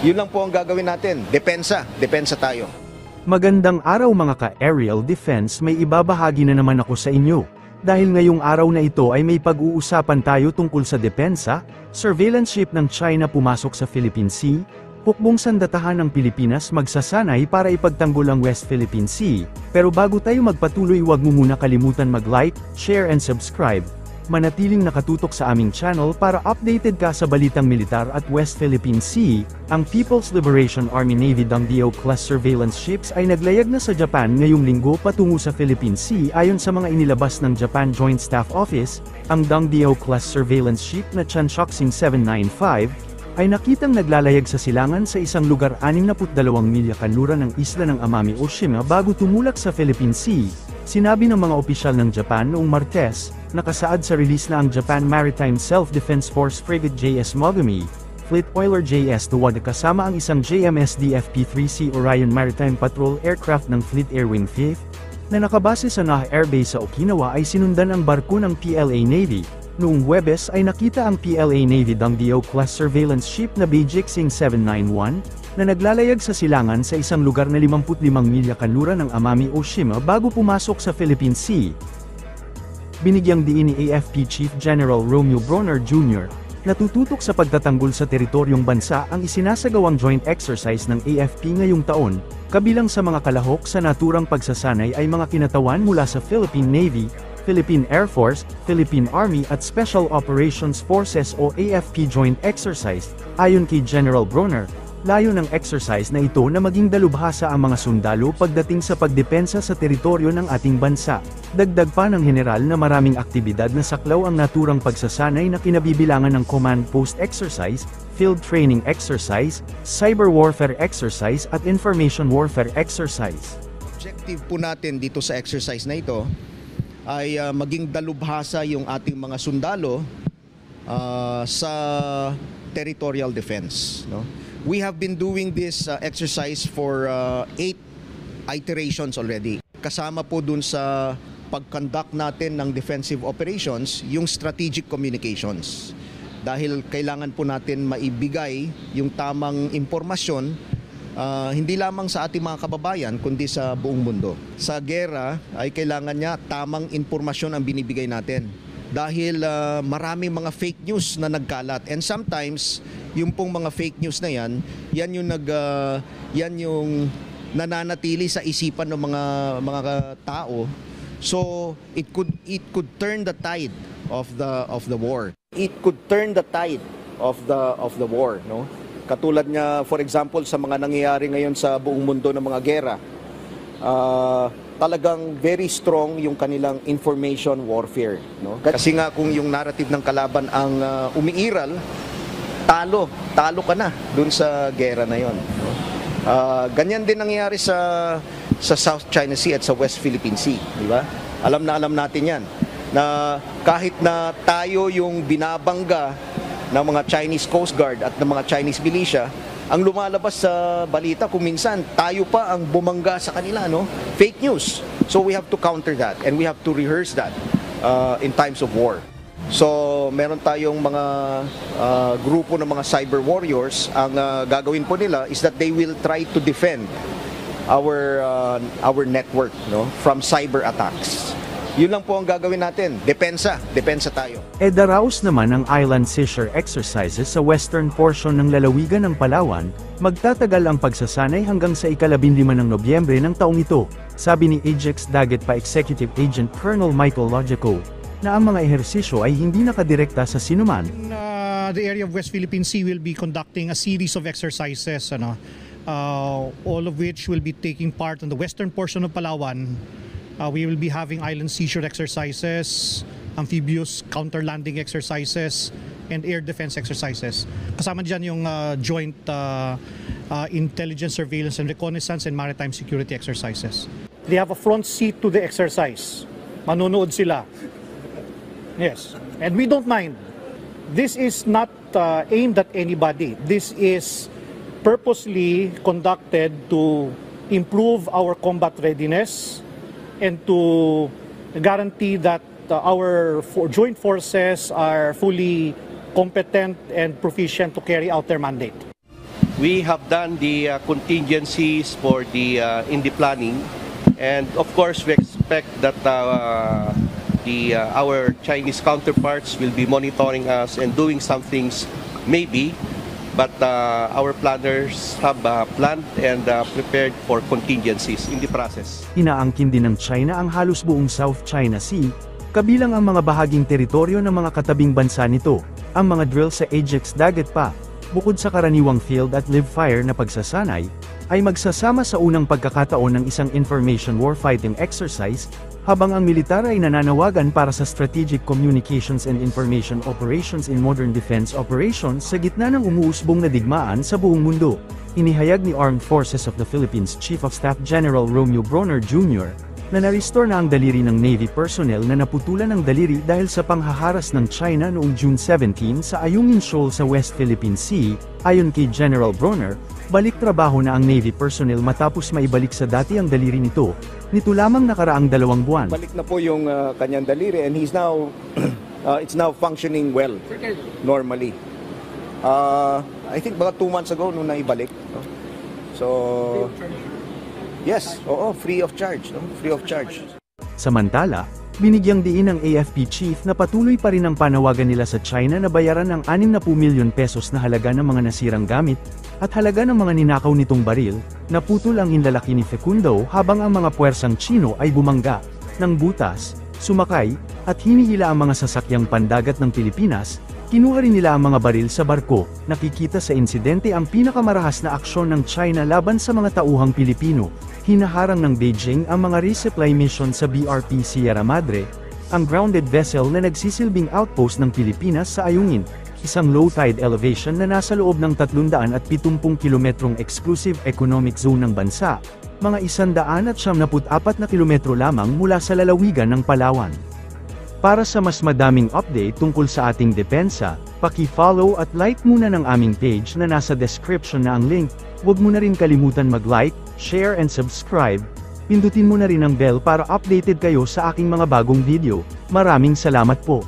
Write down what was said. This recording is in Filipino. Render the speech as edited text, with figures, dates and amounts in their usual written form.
Yun lang po ang gagawin natin. Depensa tayo. Magandang araw mga ka-aerial defense, may ibabahagi na naman ako sa inyo. Dahil ngayong araw na ito ay may pag-uusapan tayo tungkol sa depensa, surveillance ship ng China pumasok sa Philippine Sea, hukbong sandatahan ng Pilipinas magsasanay para ipagtanggol ang West Philippine Sea. Pero bago tayo magpatuloy, huwag mo muna kalimutan mag-like, share and subscribe. Manatiling nakatutok sa aming channel para updated ka sa balitang militar at West Philippine Sea. Ang People's Liberation Army Navy Dongdaeo-class surveillance ships ay naglayag na sa Japan ngayong linggo patungo sa Philippine Sea. Ayon sa mga inilabas ng Japan Joint Staff Office, ang Dongdaeo-class surveillance ship na Chanshoksing 795 ay nakitang naglalayag sa silangan sa isang lugar 62 milya kanluran ng isla ng Amami Oshima bago tumulak sa Philippine Sea. Sinabi ng mga opisyal ng Japan noong Martes, nakasaad sa release na ang Japan Maritime Self-Defense Force Frigate JS Mogami, Fleet Oiler JS Towada kasama ang isang JMSD FP-3C Orion Maritime Patrol Aircraft ng Fleet Air Wing 5th, na nakabase sa Naha Air Base sa Okinawa ay sinundan ang barko ng PLA Navy. Noong Huwebes ay nakita ang PLA Navy Dongdaeo-class surveillance ship na Beijing 791, na naglalayag sa silangan sa isang lugar na 55 milya kanluran ng Amami Oshima bago pumasok sa Philippine Sea. Binigyang diin ni AFP Chief General Romeo Bronner Jr. na tututok sa pagtatanggol sa teritoryong bansa ang isinasagawang joint exercise ng AFP ngayong taon, kabilang sa mga kalahok sa naturang pagsasanay ay mga kinatawan mula sa Philippine Navy, Philippine Air Force, Philippine Army at Special Operations Forces o AFP Joint Exercise. Ayon kay General Bronner, layo ng exercise na ito na maging dalubhasa ang mga sundalo pagdating sa pagdepensa sa teritoryo ng ating bansa. Dagdag pa ng general na maraming aktibidad na saklaw ang naturang pagsasanay na kinabibilangan ng command post exercise, field training exercise, cyber warfare exercise at information warfare exercise. Objective po natin dito sa exercise na ito ay maging dalubhasa yung ating mga sundalo sa territorial defense, no? We have been doing this exercise for 8 iterations already. Kasama po dun sa pag-conduct natin ng defensive operations, yung strategic communications. Dahil kailangan po natin maibigay yung tamang impormasyon, hindi lamang sa ating mga kababayan, kundi sa buong mundo. Sa gera ay kailangan niya tamang impormasyon ang binibigay natin. Dahil maraming mga fake news na nagkalat, and sometimes yung pong mga fake news na yan yung nananatili sa isipan ng mga tao. So it could turn the tide of the war. It could turn the tide of the war, no? Katulad niya, for example, sa mga nangyayari ngayon sa buong mundo ng mga gera. Talagang very strong yung kanilang information warfare, no? Kasi nga kung yung narrative ng kalaban ang umiiral, talo ka na dun sa gera na yon, no? Ganyan din nangyayari sa South China Sea at sa West Philippine Sea, di ba? Alam natin yan, na kahit na tayo yung binabangga ng mga Chinese Coast Guard at ng mga Chinese militia, ang lumalabas sa balita kung minsan tayo pa ang bumangga sa kanila, no? Fake news. So we have to counter that and we have to rehearse that in times of war. So meron tayong mga grupo ng mga cyber warriors. Ang gagawin po nila is that they will try to defend our network, no, from cyber attacks. Yun lang po ang gagawin natin. Depensa tayo. Daraos naman ang island seizure exercises sa western portion ng lalawigan ng Palawan, magtatagal ang pagsasanay hanggang sa ika-15 ng Nobyembre ng taong ito, sabi ni Ajax Dagat pa Executive Agent Colonel Michael Logico, na ang mga ehersisyo ay hindi nakadirekta sa sinuman. The area of West Philippine Sea will be conducting a series of exercises, all of which will be taking part in the western portion of Palawan. We will be having island seizure exercises, amphibious counter-landing exercises, and air defense exercises. Kasama dyan yung joint intelligence, surveillance, and reconnaissance and maritime security exercises. They have a front seat to the exercise. Manonood sila. Yes. And we don't mind. This is not aimed at anybody. This is purposely conducted to improve our combat readiness and to guarantee that our joint forces are fully competent and proficient to carry out their mandate. We have done the contingencies for the in the planning, and of course we expect that our Chinese counterparts will be monitoring us and doing some things maybe, but our planners have planned and prepared for contingencies in the process. Inaangkin din ng China ang halos buong South China Sea, kabilang ang mga bahaging teritoryo ng mga katabing bansa nito, ang mga drill sa Ajax Dagat pa, bukod sa karaniwang field at live fire na pagsasanay, ay magsasama sa unang pagkakataon ng isang information warfighting exercise, habang ang militar ay nananawagan para sa strategic communications and information operations in modern defense operations sa gitna ng umuusbong na digmaan sa buong mundo. Inihayag ni Armed Forces of the Philippines Chief of Staff General Romeo Bronner Jr., na na-restore na ang daliri ng Navy personnel na naputulan ng daliri dahil sa panghaharas ng China noong June 17 sa Ayungin Shoal sa West Philippine Sea. Ayon kay General Bronner, balik trabaho na ang Navy personnel matapos maibalik sa dati ang daliri nito, nito lamang nakaraang 2 buwan. Balik na po yung kanyang daliri and he's now it's now functioning well normally. I think mga 2 months ago nung naibalik, no? So yes, oo, free of charge, no? Free of charge. Samantala, binigyang diin ng AFP chief na patuloy pa rin ang panawagan nila sa China na bayaran ng 60 milyon pesos na halaga ng mga nasirang gamit, at halaga ng mga ninakaw nitong baril, naputol ang inlalaki ni Facundo habang ang mga puwersang Chino ay bumangga ng butas, sumakay, at hinihila ang mga sasakyang pandagat ng Pilipinas. Kinuha rin nila ang mga baril sa barko. Nakikita sa insidente ang pinakamarahas na aksyon ng China laban sa mga tauhang Pilipino. Hinaharang ng Beijing ang mga resupply mission sa BRP Sierra Madre, ang grounded vessel na nagsisilbing outpost ng Pilipinas sa Ayungin, isang low tide elevation na nasa loob ng 370 kilometrong exclusive economic zone ng bansa, mga 174 na kilometro lamang mula sa lalawigan ng Palawan. Para sa mas madaming update tungkol sa ating depensa, paki-follow at like muna ng aming page na nasa description na ang link. Huwag mo na rin kalimutan mag-like, share and subscribe. Pindutin mo na rin ang bell para updated kayo sa aking mga bagong video. Maraming salamat po.